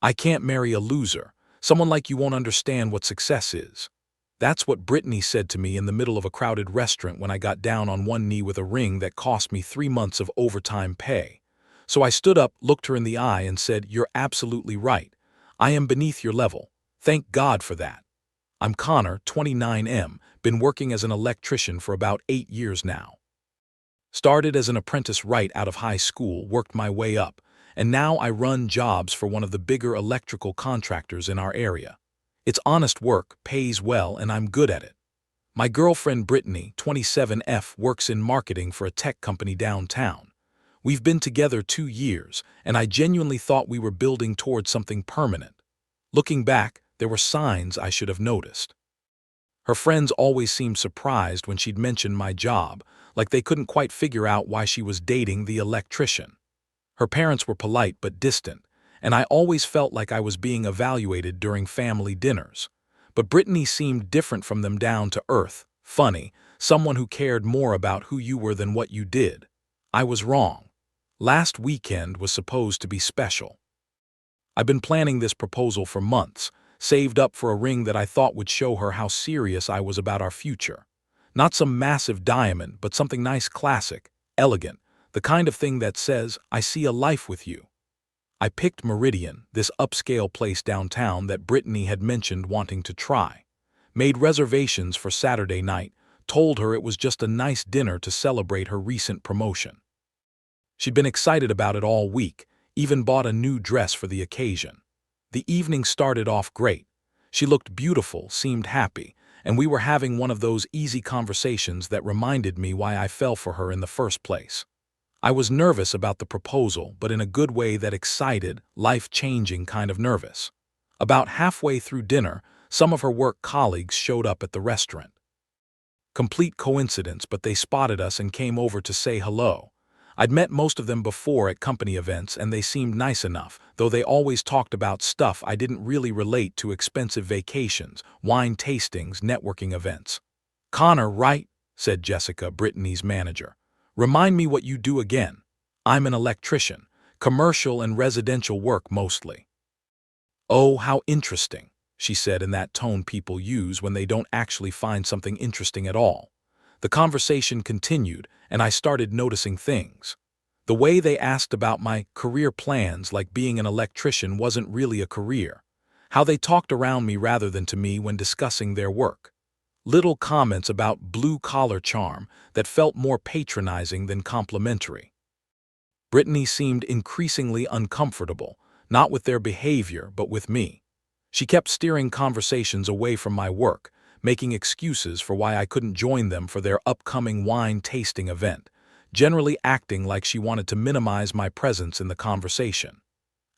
I can't marry a loser. Someone like you won't understand what success is. That's what Brittany said to me in the middle of a crowded restaurant when I got down on one knee with a ring that cost me 3 months of overtime pay. So I stood up, looked her in the eye, and said, "You're absolutely right. I am beneath your level. Thank God for that." I'm Connor, 29M, been working as an electrician for about 8 years now. Started as an apprentice right out of high school, worked my way up, and now I run jobs for one of the bigger electrical contractors in our area. It's honest work, pays well, and I'm good at it. My girlfriend Brittany, 27F, works in marketing for a tech company downtown. We've been together 2 years, and I genuinely thought we were building towards something permanent. Looking back, there were signs I should have noticed. Her friends always seemed surprised when she'd mention my job, like they couldn't quite figure out why she was dating the electrician. Her parents were polite but distant, and I always felt like I was being evaluated during family dinners. But Brittany seemed different from them, down to earth, funny, someone who cared more about who you were than what you did. I was wrong. Last weekend was supposed to be special. I've been planning this proposal for months, saved up for a ring that I thought would show her how serious I was about our future. Not some massive diamond, but something nice, classic, elegant, the kind of thing that says, "I see a life with you." I picked Meridian, this upscale place downtown that Brittany had mentioned wanting to try. Made reservations for Saturday night, told her it was just a nice dinner to celebrate her recent promotion. She'd been excited about it all week, even bought a new dress for the occasion. The evening started off great. She looked beautiful, seemed happy, and we were having one of those easy conversations that reminded me why I fell for her in the first place. I was nervous about the proposal, but in a good way, that excited, life-changing kind of nervous. About halfway through dinner, some of her work colleagues showed up at the restaurant. Complete coincidence, but they spotted us and came over to say hello. I'd met most of them before at company events, and they seemed nice enough, though they always talked about stuff I didn't really relate to: expensive vacations, wine tastings, networking events. "Connor, right?" said Jessica, Brittany's manager. "Remind me what you do again." "I'm an electrician, commercial and residential work mostly." "Oh, how interesting," she said in that tone people use when they don't actually find something interesting at all. The conversation continued, and I started noticing things. The way they asked about my career plans, like being an electrician wasn't really a career. How they talked around me rather than to me when discussing their work. Little comments about blue-collar charm that felt more patronizing than complimentary. Brittany seemed increasingly uncomfortable, not with their behavior, but with me. She kept steering conversations away from my work, making excuses for why I couldn't join them for their upcoming wine tasting event, generally acting like she wanted to minimize my presence in the conversation.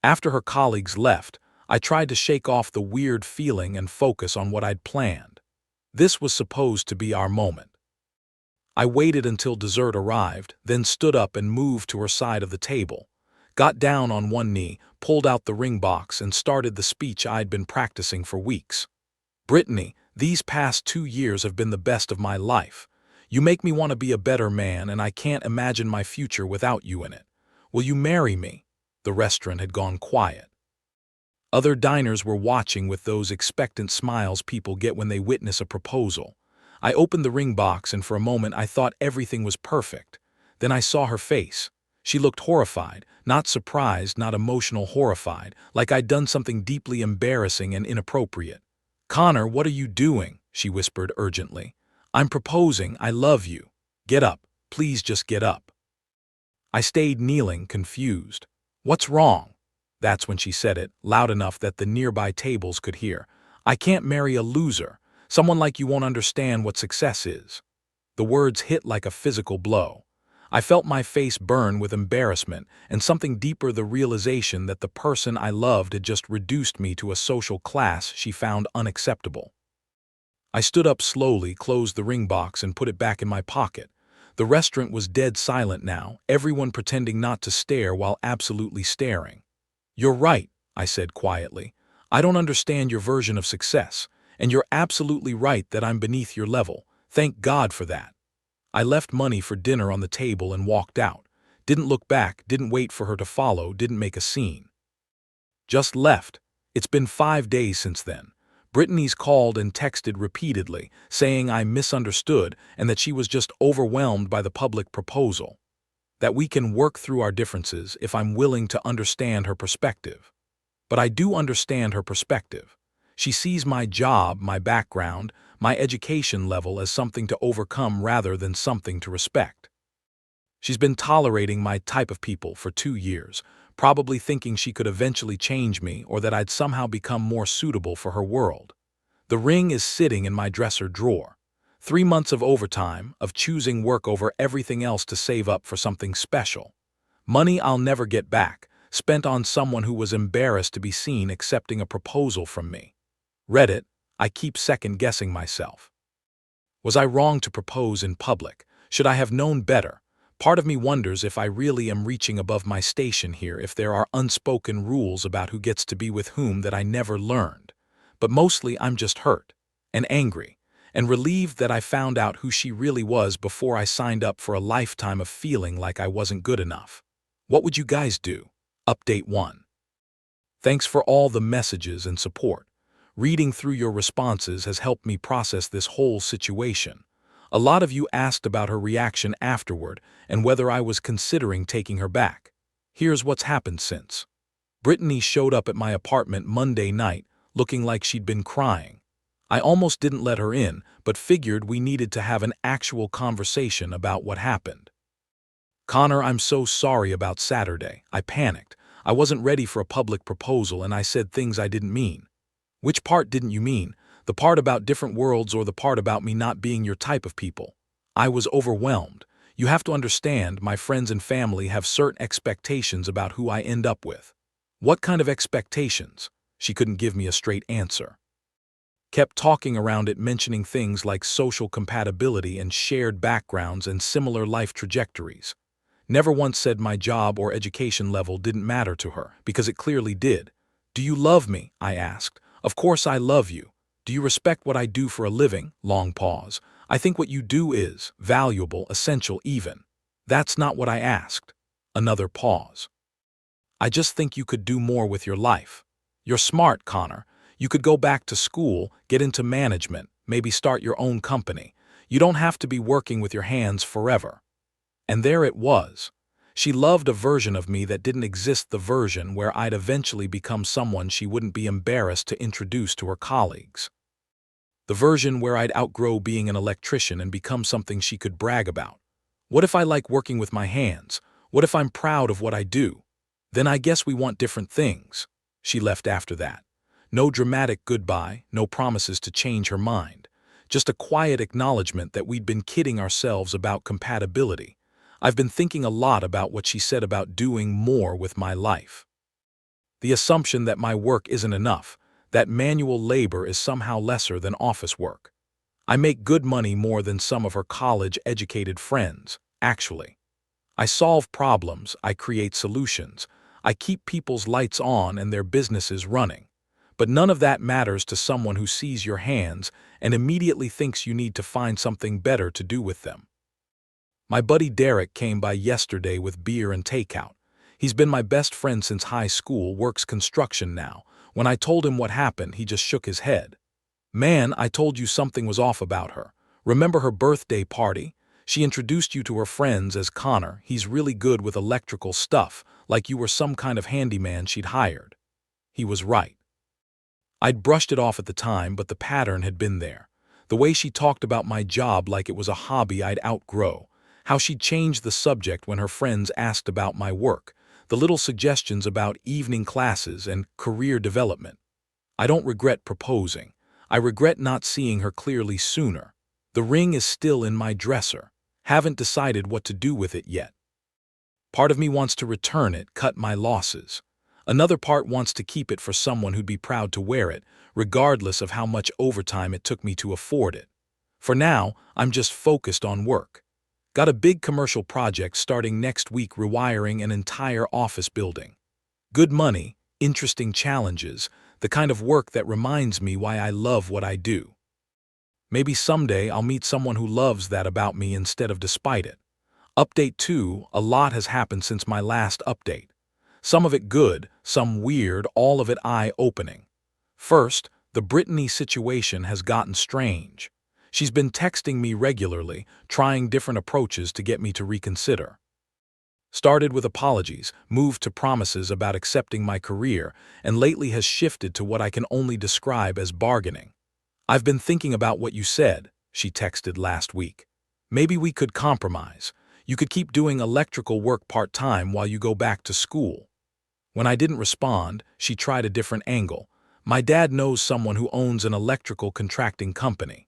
After her colleagues left, I tried to shake off the weird feeling and focus on what I'd planned. This was supposed to be our moment. I waited until dessert arrived, then stood up and moved to her side of the table, got down on one knee, pulled out the ring box, and started the speech I'd been practicing for weeks. "Brittany, these past 2 years have been the best of my life. You make me want to be a better man, and I can't imagine my future without you in it. Will you marry me?" The restaurant had gone quiet. Other diners were watching with those expectant smiles people get when they witness a proposal. I opened the ring box, and for a moment I thought everything was perfect. Then I saw her face. She looked horrified, not surprised, not emotional, horrified, like I'd done something deeply embarrassing and inappropriate. "Connor, what are you doing?" she whispered urgently. "I'm proposing. I love you. Get up. Please just get up." I stayed kneeling, confused. "What's wrong?" That's when she said it, loud enough that the nearby tables could hear. "I can't marry a loser. Someone like you won't understand what success is." The words hit like a physical blow. I felt my face burn with embarrassment, and something deeper, the realization that the person I loved had just reduced me to a social class she found unacceptable. I stood up slowly, closed the ring box, and put it back in my pocket. The restaurant was dead silent now, everyone pretending not to stare while absolutely staring. "You're right," I said quietly. "I don't understand your version of success, and you're absolutely right that I'm beneath your level. Thank God for that." I left money for dinner on the table and walked out. Didn't look back, didn't wait for her to follow, didn't make a scene. Just left. It's been 5 days since then. Brittany's called and texted repeatedly, saying I misunderstood and that she was just overwhelmed by the public proposal. That we can work through our differences if I'm willing to understand her perspective. But I do understand her perspective. She sees my job, my background, my education level as something to overcome rather than something to respect. She's been tolerating my type of people for 2 years, probably thinking she could eventually change me or that I'd somehow become more suitable for her world. The ring is sitting in my dresser drawer. 3 months of overtime, of choosing work over everything else to save up for something special. Money I'll never get back, spent on someone who was embarrassed to be seen accepting a proposal from me. Reddit, I keep second-guessing myself. Was I wrong to propose in public? Should I have known better? Part of me wonders if I really am reaching above my station here, if there are unspoken rules about who gets to be with whom that I never learned. But mostly I'm just hurt, and angry, and relieved that I found out who she really was before I signed up for a lifetime of feeling like I wasn't good enough. What would you guys do? Update 1. Thanks for all the messages and support. Reading through your responses has helped me process this whole situation. A lot of you asked about her reaction afterward and whether I was considering taking her back. Here's what's happened since. Brittany showed up at my apartment Monday night, looking like she'd been crying. I almost didn't let her in, but figured we needed to have an actual conversation about what happened. Connor, I'm so sorry about Saturday. I panicked. I wasn't ready for a public proposal and I said things I didn't mean. Which part didn't you mean? The part about different worlds or the part about me not being your type of people? I was overwhelmed. You have to understand, my friends and family have certain expectations about who I end up with. What kind of expectations? She couldn't give me a straight answer. Kept talking around it, mentioning things like social compatibility and shared backgrounds and similar life trajectories. Never once said my job or education level didn't matter to her, because it clearly did. Do you love me? I asked. Of course I love you. Do you respect what I do for a living? Long pause. I think what you do is valuable, essential even. That's not what I asked. Another pause. I just think you could do more with your life. You're smart, Connor. You could go back to school, get into management, maybe start your own company. You don't have to be working with your hands forever. And there it was. She loved a version of me that didn't exist, the version where I'd eventually become someone she wouldn't be embarrassed to introduce to her colleagues. The version where I'd outgrow being an electrician and become something she could brag about. What if I like working with my hands? What if I'm proud of what I do? Then I guess we want different things. She left after that. No dramatic goodbye, no promises to change her mind. Just a quiet acknowledgement that we'd been kidding ourselves about compatibility. I've been thinking a lot about what she said about doing more with my life. The assumption that my work isn't enough, that manual labor is somehow lesser than office work. I make good money more than some of her college-educated friends, actually. I solve problems, I create solutions, I keep people's lights on and their businesses running. But none of that matters to someone who sees your hands and immediately thinks you need to find something better to do with them. My buddy Derek came by yesterday with beer and takeout. He's been my best friend since high school, works construction now. When I told him what happened, he just shook his head. Man, I told you something was off about her. Remember her birthday party? She introduced you to her friends as Connor. He's really good with electrical stuff, like you were some kind of handyman she'd hired. He was right. I'd brushed it off at the time, but the pattern had been there. The way she talked about my job like it was a hobby I'd outgrow. How she'd changed the subject when her friends asked about my work. The little suggestions about evening classes and career development. I don't regret proposing. I regret not seeing her clearly sooner. The ring is still in my dresser. Haven't decided what to do with it yet. Part of me wants to return it, cut my losses. Another part wants to keep it for someone who'd be proud to wear it, regardless of how much overtime it took me to afford it. For now, I'm just focused on work. Got a big commercial project starting next week, rewiring an entire office building. Good money, interesting challenges, the kind of work that reminds me why I love what I do. Maybe someday I'll meet someone who loves that about me instead of despite it. Update 2, a lot has happened since my last update. Some of it good, some weird, all of it eye-opening. First, the Brittany situation has gotten strange. She's been texting me regularly, trying different approaches to get me to reconsider. Started with apologies, moved to promises about accepting my career, and lately has shifted to what I can only describe as bargaining. "I've been thinking about what you said," she texted last week. "Maybe we could compromise. You could keep doing electrical work part-time while you go back to school." When I didn't respond, she tried a different angle. "My dad knows someone who owns an electrical contracting company.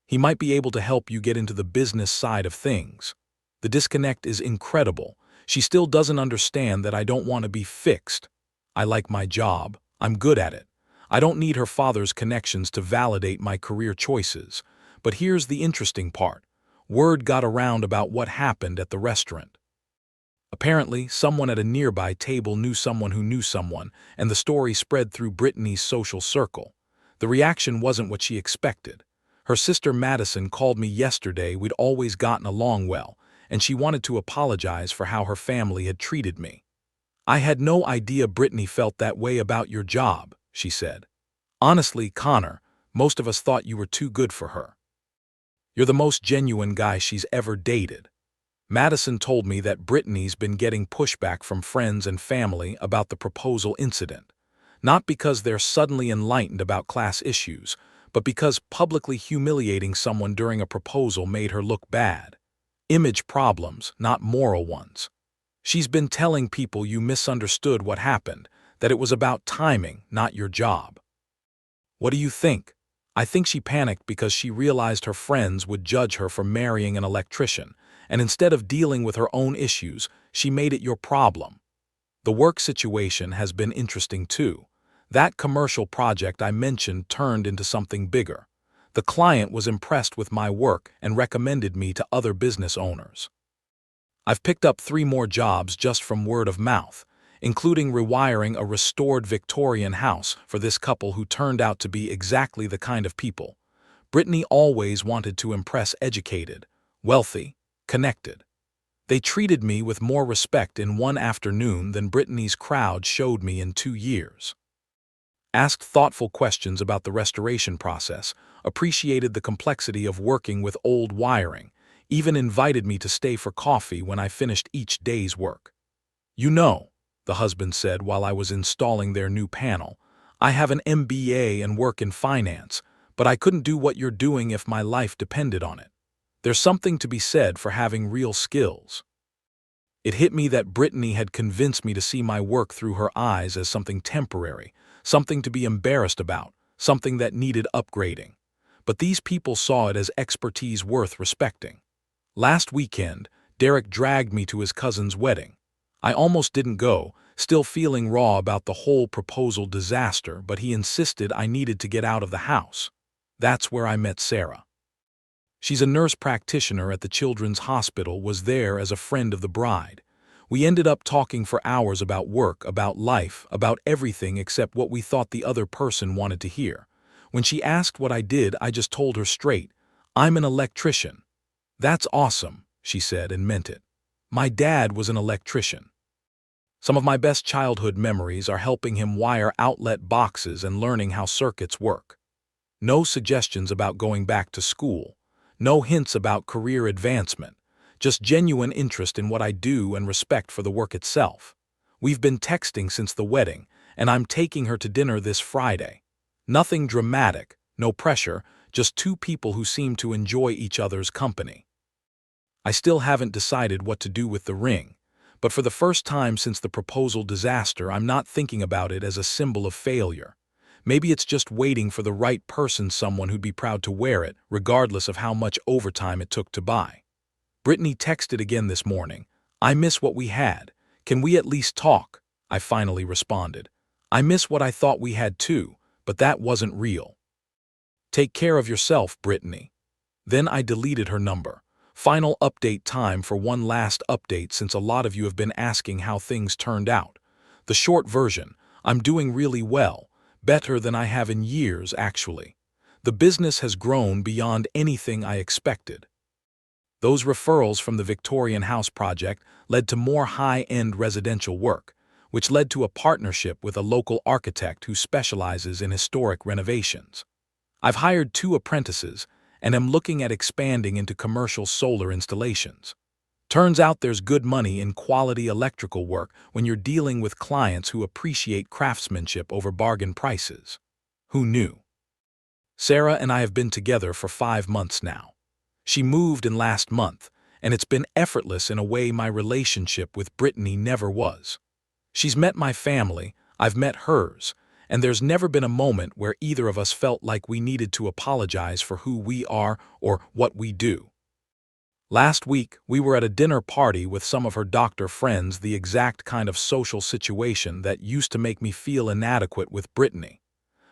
He might be able to help you get into the business side of things." The disconnect is incredible. She still doesn't understand that I don't want to be fixed. I like my job. I'm good at it. I don't need her father's connections to validate my career choices. But here's the interesting part. Word got around about what happened at the restaurant. Apparently, someone at a nearby table knew someone who knew someone, and the story spread through Brittany's social circle. The reaction wasn't what she expected. Her sister Madison called me yesterday. We'd always gotten along well, and she wanted to apologize for how her family had treated me. "I had no idea Brittany felt that way about your job," she said. "Honestly, Connor, most of us thought you were too good for her. You're the most genuine guy she's ever dated." Madison told me that Brittany's been getting pushback from friends and family about the proposal incident. Not because they're suddenly enlightened about class issues, but because publicly humiliating someone during a proposal made her look bad. Image problems, not moral ones. She's been telling people you misunderstood what happened, that it was about timing, not your job. What do you think? I think she panicked because she realized her friends would judge her for marrying an electrician, and instead of dealing with her own issues, she made it your problem. The work situation has been interesting too. That commercial project I mentioned turned into something bigger. The client was impressed with my work and recommended me to other business owners. I've picked up 3 more jobs just from word of mouth, including rewiring a restored Victorian house for this couple who turned out to be exactly the kind of people Brittany always wanted to impress: educated, wealthy, connected. They treated me with more respect in one afternoon than Brittany's crowd showed me in 2 years. Asked thoughtful questions about the restoration process, appreciated the complexity of working with old wiring, even invited me to stay for coffee when I finished each day's work. "You know," the husband said while I was installing their new panel, "I have an MBA and work in finance, but I couldn't do what you're doing if my life depended on it. There's something to be said for having real skills." It hit me that Brittany had convinced me to see my work through her eyes as something temporary, something to be embarrassed about, something that needed upgrading. But these people saw it as expertise worth respecting. Last weekend, Derek dragged me to his cousin's wedding. I almost didn't go, still feeling raw about the whole proposal disaster, but he insisted I needed to get out of the house. That's where I met Sarah. She's a nurse practitioner at the Children's Hospital, was there as a friend of the bride. We ended up talking for hours about work, about life, about everything except what we thought the other person wanted to hear. When she asked what I did, I just told her straight, "I'm an electrician." "That's awesome," she said, and meant it. "My dad was an electrician." Some of my best childhood memories are helping him wire outlet boxes and learning how circuits work. No suggestions about going back to school. No hints about career advancement. Just genuine interest in what I do and respect for the work itself. We've been texting since the wedding, and I'm taking her to dinner this Friday. Nothing dramatic, no pressure, just 2 people who seem to enjoy each other's company. I still haven't decided what to do with the ring, but for the first time since the proposal disaster, I'm not thinking about it as a symbol of failure. Maybe it's just waiting for the right person, someone who'd be proud to wear it, regardless of how much overtime it took to buy. Brittany texted again this morning. "I miss what we had. Can we at least talk?" I finally responded. "I miss what I thought we had too, but that wasn't real. Take care of yourself, Brittany." Then I deleted her number. Final update time for one last update, since a lot of you have been asking how things turned out. The short version: I'm doing really well. Better than I have in years, actually. The business has grown beyond anything I expected. Those referrals from the Victorian house project led to more high-end residential work. which led to a partnership with a local architect who specializes in historic renovations. I've hired 2 apprentices and am looking at expanding into commercial solar installations. Turns out there's good money in quality electrical work when you're dealing with clients who appreciate craftsmanship over bargain prices. Who knew? Sarah and I have been together for 5 months now. She moved in last month, and it's been effortless in a way my relationship with Brittany never was. She's met my family, I've met hers, and there's never been a moment where either of us felt like we needed to apologize for who we are or what we do. Last week, we were at a dinner party with some of her doctor friends, the exact kind of social situation that used to make me feel inadequate with Brittany.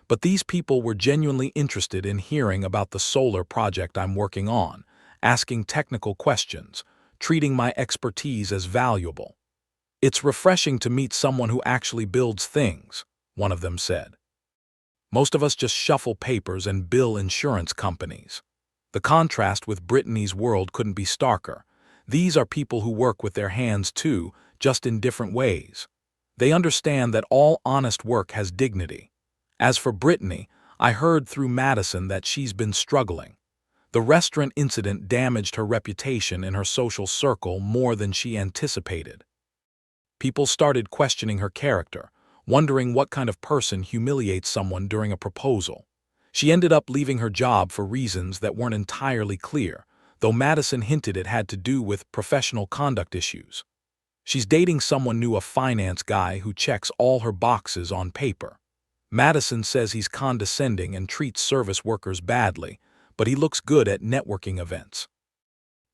But these people were genuinely interested in hearing about the solar project I'm working on, asking technical questions, treating my expertise as valuable. "It's refreshing to meet someone who actually builds things," one of them said. "Most of us just shuffle papers and bill insurance companies." The contrast with Brittany's world couldn't be starker. These are people who work with their hands too, just in different ways. They understand that all honest work has dignity. As for Brittany, I heard through Madison that she's been struggling. The restaurant incident damaged her reputation in her social circle more than she anticipated. People started questioning her character, wondering what kind of person humiliates someone during a proposal. She ended up leaving her job for reasons that weren't entirely clear, though Madison hinted it had to do with professional conduct issues. She's dating someone new, a finance guy who checks all her boxes on paper. Madison says he's condescending and treats service workers badly, but he looks good at networking events.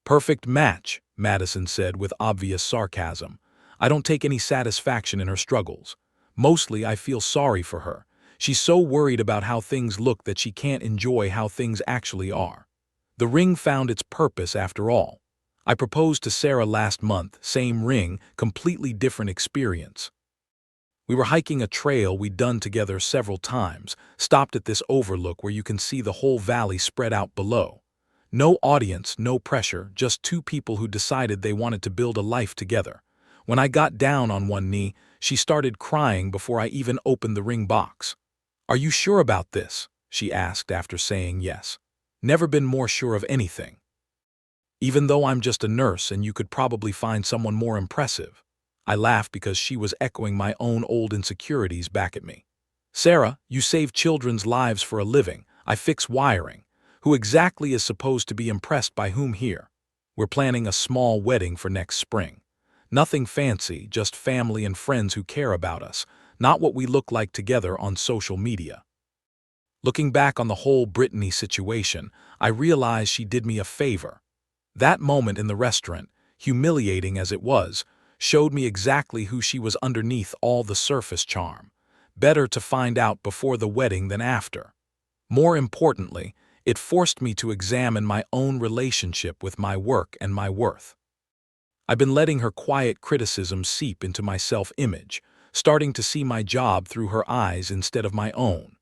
"Perfect match," Madison said with obvious sarcasm. "I don't take any satisfaction in her struggles. Mostly I feel sorry for her. She's so worried about how things look that she can't enjoy how things actually are. The ring found its purpose after all. I proposed to Sarah last month, same ring, completely different experience. We were hiking a trail we'd done together several times, stopped at this overlook where you can see the whole valley spread out below. No audience, no pressure, just 2 people who decided they wanted to build a life together. When I got down on one knee, she started crying before I even opened the ring box. 'Are you sure about this?' she asked after saying yes. Never been more sure of anything. Even though I'm just a nurse and you could probably find someone more impressive." I laughed because she was echoing my own old insecurities back at me. "Sarah, you save children's lives for a living. I fix wiring. Who exactly is supposed to be impressed by whom here? We're planning a small wedding for next spring. Nothing fancy, just family and friends who care about us, not what we look like together on social media." Looking back on the whole Brittany situation, I realized she did me a favor. That moment in the restaurant, humiliating as it was, showed me exactly who she was underneath all the surface charm. Better to find out before the wedding than after. More importantly, it forced me to examine my own relationship with my work and my worth. I've been letting her quiet criticism seep into my self-image, starting to see my job through her eyes instead of my own.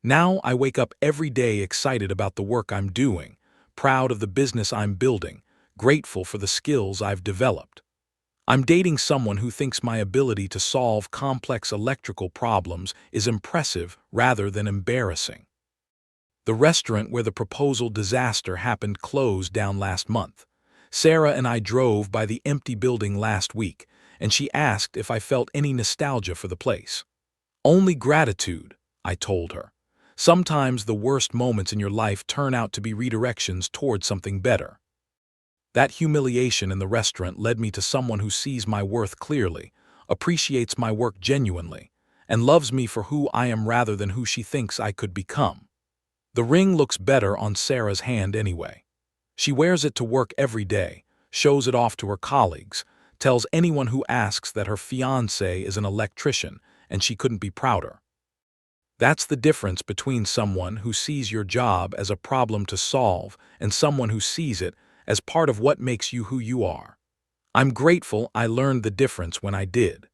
Now I wake up every day excited about the work I'm doing, proud of the business I'm building, grateful for the skills I've developed. I'm dating someone who thinks my ability to solve complex electrical problems is impressive rather than embarrassing. The restaurant where the proposal disaster happened closed down last month. Sarah and I drove by the empty building last week, and she asked if I felt any nostalgia for the place. "Only gratitude," I told her. "Sometimes the worst moments in your life turn out to be redirections toward something better." That humiliation in the restaurant led me to someone who sees my worth clearly, appreciates my work genuinely, and loves me for who I am rather than who she thinks I could become. The ring looks better on Sarah's hand anyway. She wears it to work every day, shows it off to her colleagues, tells anyone who asks that her fiancé is an electrician and she couldn't be prouder. That's the difference between someone who sees your job as a problem to solve and someone who sees it as part of what makes you who you are. I'm grateful I learned the difference when I did.